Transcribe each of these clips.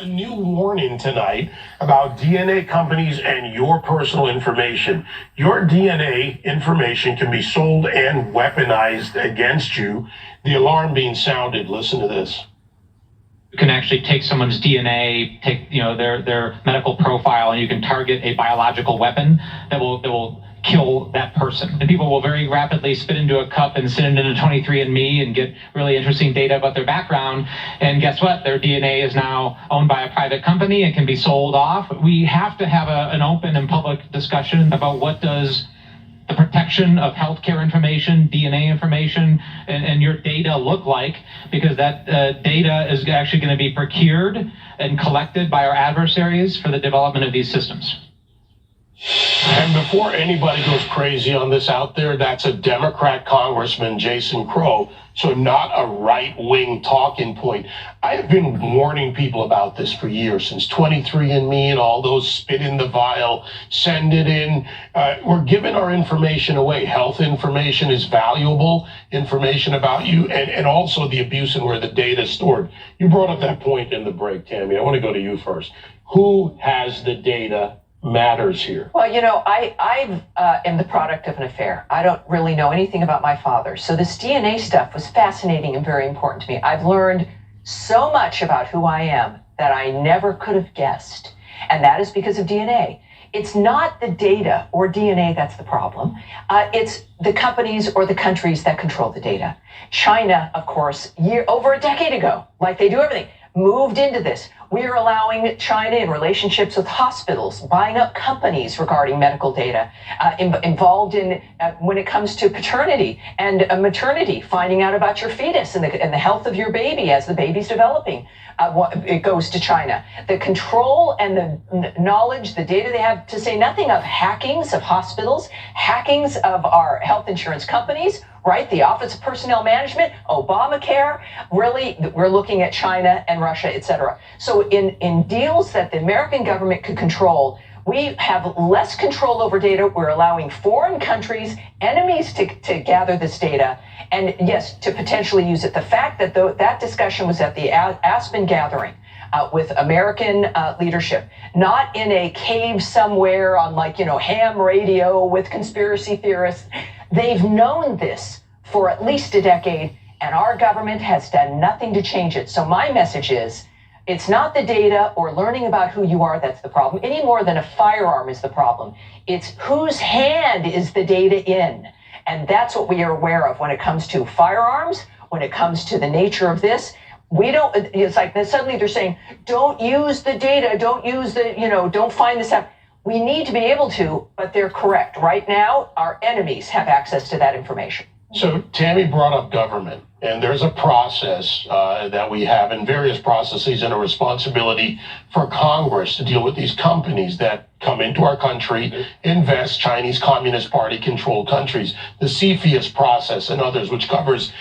a new warning tonight about DNA companies and your personal information. Your DNA information can be sold and weaponized against you. The alarm being sounded. Listen to this. You can actually take someone's DNA, take their medical profile, and you can target a biological weapon that will kill that person. And people will very rapidly spit into a cup and send it into 23andMe and get really interesting data about their background. And guess what? Their DNA is now owned by a private company and can be sold off. We have to have an open and public discussion about what does the protection of healthcare information, DNA information, and your data look like, because that data is actually going to be procured and collected by our adversaries for the development of these systems. And before anybody goes crazy on this out there, that's a Democrat Congressman, Jason Crow, so not a right-wing talking point. I have been warning people about this for years, since 23andMe and all those spit in the vial, send it in. We're giving our information away. Health information is valuable information about you, and also the abuse and where the data is stored. You brought up that point in the break, Tammy. I want to go to you first. Who has the data matters here? Well, I am the product of an affair. I don't really know anything about my father. So this DNA stuff was fascinating and very important to me. I've learned so much about who I am that I never could have guessed. And that is because of DNA. It's not the data or DNA that's the problem. It's the companies or the countries that control the data. China, of course, over a decade ago, like they do everything, moved into this. We're allowing China in relationships with hospitals, buying up companies regarding medical data, involved in when it comes to paternity and maternity, finding out about your fetus and the health of your baby as the baby's developing. It goes to China. The control and the knowledge, the data they have, to say nothing of hackings of hospitals, hackings of our health insurance companies, right? The Office of Personnel Management, Obamacare. Really, we're looking at China and Russia, et cetera. So in deals that the American government could control, we have less control over data. We're allowing foreign countries, enemies, to gather this data and, yes, to potentially use it. The fact that that discussion was at the Aspen gathering with American leadership, not in a cave somewhere on ham radio with conspiracy theorists. They've known this for at least a decade, and our government has done nothing to change it. So my message is, it's not the data or learning about who you are that's the problem, any more than a firearm is the problem. It's whose hand is the data in. And that's what we are aware of when it comes to firearms, when it comes to the nature of this. It's like suddenly they're saying, don't use the data, don't use don't find this out. We need to be able to, but they're correct. Right now, our enemies have access to that information. So Tammy brought up government, and there's a process that we have, and various processes, and a responsibility for Congress to deal with these companies that come into our country, invest, Chinese Communist Party controlled countries, the CFIUS process and others, which covers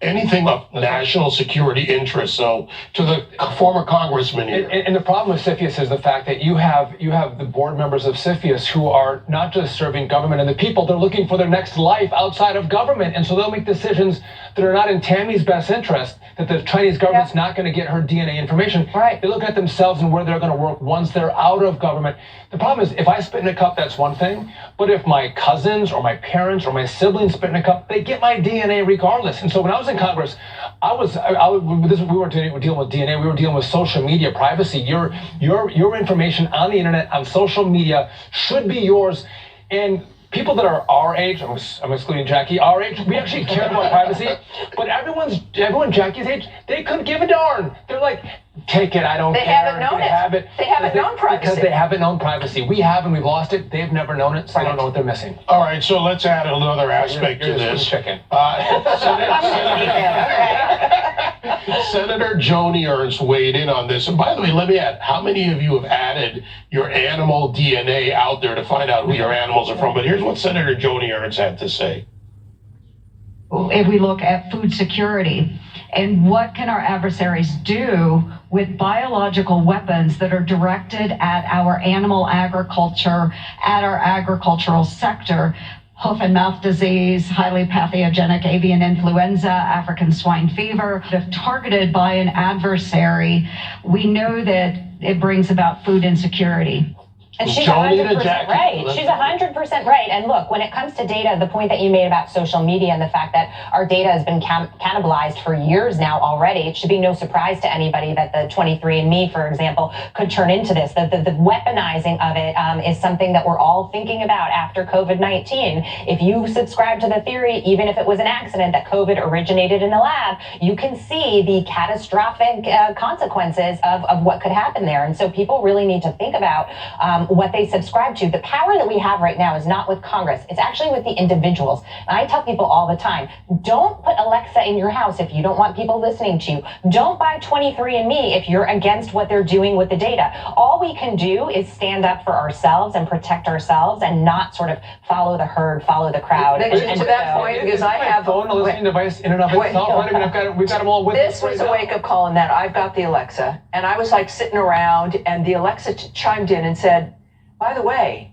anything of national security interest. So to the former congressman here. And the problem with CFIUS is the fact that you have the board members of CFIUS who are not just serving government and the people, they're looking for their next life outside of government. And so they'll make decisions that are not in Tammy's best interest, that the Chinese government's not going to get her DNA information. Right. They look at themselves and where they're going to work once they're out of government. The problem is, if I spit in a cup, that's one thing. But if my cousins or my parents or my siblings spit in a cup, they get my DNA regardless. And so when I was in Congress, we weren't dealing with DNA, we were dealing with social media privacy. Your information on the internet, on social media, should be yours. And people that are our age, I'm excluding Jackie, our age, we actually care about privacy. But everyone Jackie's age, they couldn't give a darn. They're like, take it, I don't care. They haven't known it. They haven't known privacy. Because they haven't known privacy. We have, and we've lost it. They've never known it, so they don't know what they're missing. All right, so let's add another aspect to this. Senator Joni Ernst weighed in on this. And by the way, let me add, how many of you have added your animal DNA out there to find out who your animals are from? But here's what Senator Joni Ernst had to say. If we look at food security, and what can our adversaries do with biological weapons that are directed at our animal agriculture, at our agricultural sector, hoof and mouth disease, highly pathogenic avian influenza, African swine fever. If targeted by an adversary, we know that it brings about food insecurity. And she's Don't need a 100% jacket. right. She's 100% right. And look, when it comes to data, the point that you made about social media and the fact that our data has been cannibalized for years now already, it should be no surprise to anybody that the 23andMe, for example, could turn into this. The weaponizing of it is something that we're all thinking about after COVID-19. If you subscribe to the theory, even if it was an accident that COVID originated in a lab, you can see the catastrophic consequences of what could happen there. And so people really need to think about what they subscribe to. The power that we have right now is not with Congress. It's actually with the individuals. And I tell people all the time, don't put Alexa in your house if you don't want people listening to you. Don't buy 23andMe if you're against what they're doing with the data. All we can do is stand up for ourselves and protect ourselves and not sort of follow the herd, follow the crowd. To that point, because I have phone, a listening device in and of itself. Right? I mean, we've got them all with us. This was a wake-up call in that I've got the Alexa, and I was like sitting around, and the Alexa chimed in and said, "By the way,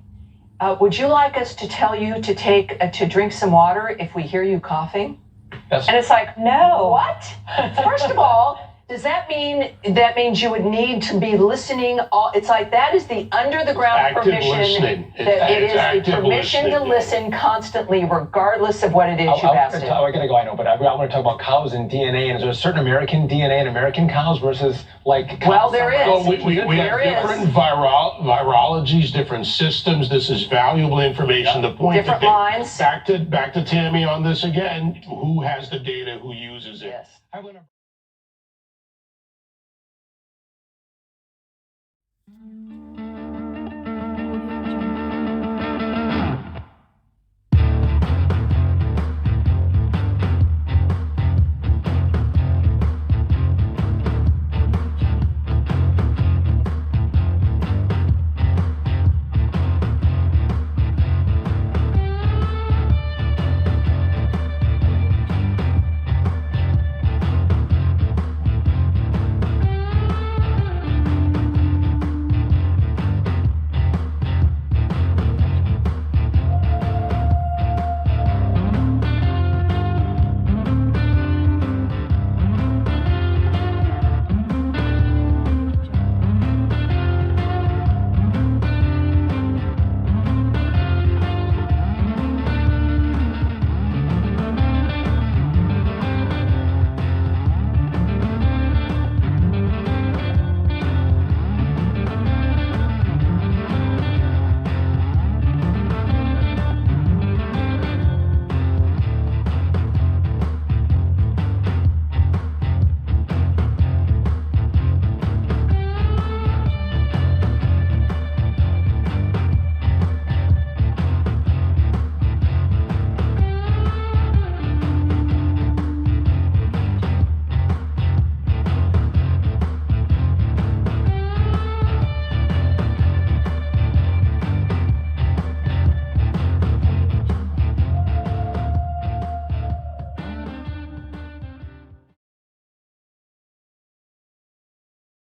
would you like us to tell you to drink some water if we hear you coughing?" Yes. And it's like, no. What? First of all, does that means you would need to be listening? It's like that is the under the ground Active permission. listening. That it It's is the active permission to listening, yeah. listen constantly, regardless of what it is you've asked it. I gotta go. I know, but I want to talk about cows and DNA. And is there a certain American DNA in American cows versus like? Well, there is. So we have There is. different virologies, different systems. This is valuable information. The point Different that lines. Back to Tammy on this again. Who has the data? Who uses it? Yes. I'm gonna